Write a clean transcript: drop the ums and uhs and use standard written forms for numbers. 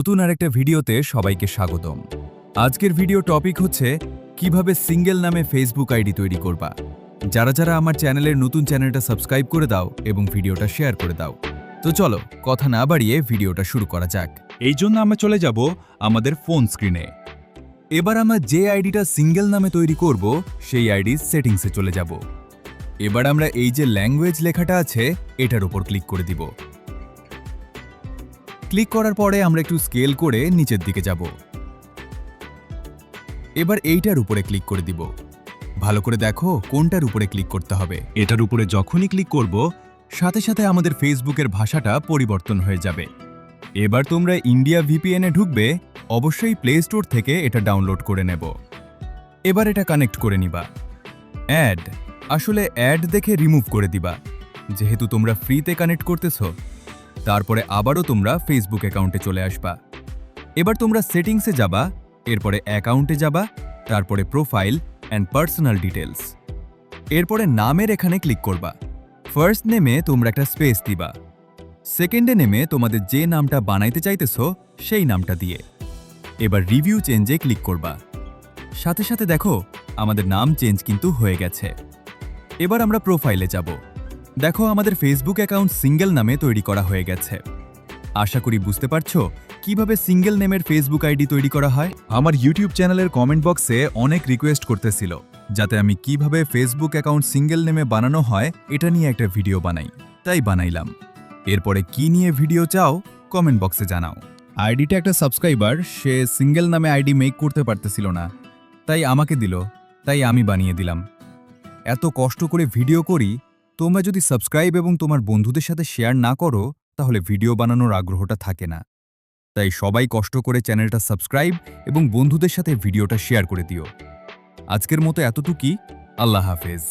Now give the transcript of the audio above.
নতুন আরেকটা ভিডিওতে সবাইকে স্বাগতম। আজকের ভিডিও টপিক হচ্ছে কিভাবে সিঙ্গেল নামে ফেসবুক আইডি তৈরি করবা। যারা যারা আমার চ্যানেলের নতুন চ্যানেলটা সাবস্ক্রাইব করে দাও এবং ভিডিওটা শেয়ার করে দাও। তো চলো কথা না বাড়িয়ে ভিডিওটা শুরু করা যাক। এই জন্য আমরা চলে যাব আমাদের ফোন স্ক্রিনে। এবার আমরা যে আইডিটা সিঙ্গেল নামে তৈরি করব সেই আইডি সেটিংসে চলে যাব। এবার আমরা এই যে ল্যাঙ্গুয়েজ লেখাটা আছে এটার উপর ক্লিক করে দিব। ক্লিক করার পরে আমরা একটু স্কেল করে নিচের দিকে যাব। এবার এইটার উপরে ক্লিক করে দিব। ভালো করে দেখো কোনটার উপরে ক্লিক করতে হবে। এটার উপরে যখনই ক্লিক করব সাথে সাথে আমাদের ফেসবুকের ভাষাটা পরিবর্তন হয়ে যাবে। এবার তোমরা ইন্ডিয়া ভিপিএনে ঢুকবে, অবশ্যই প্লে স্টোর থেকে এটা ডাউনলোড করে নেব। এবার এটা কানেক্ট করে নিবা। অ্যাড, আসলে অ্যাড দেখে রিমুভ করে দিবা, যেহেতু তোমরা ফ্রিতে কানেক্ট করতেছো। তারপরে আবারও তোমরা ফেসবুক অ্যাকাউন্টে চলে আসবা। এবার তোমরা সেটিংসে যাবা, এরপরে অ্যাকাউন্টে যাবা, তারপরে প্রোফাইল অ্যান্ড পার্সোনাল ডিটেলস। এরপরে নামের এখানে ক্লিক করবা। ফার্স্ট নেমে তোমরা একটা স্পেস দিবা। সেকেন্ডে নেমে তোমাদের যে নামটা বানাইতে চাইতেছো সেই নামটা দিয়ে এবার রিভিউ চেঞ্জে ক্লিক করবা। সাথে সাথে দেখো আমাদের নাম চেঞ্জ কিন্তু হয়ে গেছে। এবার আমরা প্রোফাইলে যাব। দেখো আমাদের ফেসবুক অ্যাকাউন্ট সিঙ্গেল নামে তৈরি করা হয়ে গেছে। আশা করি বুঝতে পারছো কিভাবে সিঙ্গেল নেমের ফেসবুক আইডি তৈরি করা হয়। আমার ইউটিউব চ্যানেলের কমেন্ট বক্সে অনেক রিকোয়েস্ট করতেছিল যাতে আমি কিভাবে ফেসবুক অ্যাকাউন্ট সিঙ্গেল নেমে বানানো হয় এটা নিয়ে একটা ভিডিও বানাই, তাই বানাইলাম। এরপরে কি নিয়ে ভিডিও চাও কমেন্ট বক্সে জানাও। আইডিটা একটা সাবস্ক্রাইবার, সে সিঙ্গেল নামে আইডি মেক করতে পারতেছিল না, তাই আমাকে দিল, তাই আমি বানিয়ে দিলাম। এত কষ্ট করে ভিডিও করি, তোমরা যদি সাবস্ক্রাইব এবং তোমার বন্ধুদের সাথে শেয়ার না করো তাহলে ভিডিও বানানোর আগ্রহটা থাকে না। তাই সবাই কষ্ট করে চ্যানেলটা সাবস্ক্রাইব এবং বন্ধুদের সাথে ভিডিওটা শেয়ার করে দিও। আজকের মতো এতটুকুই। আল্লাহ হাফেজ।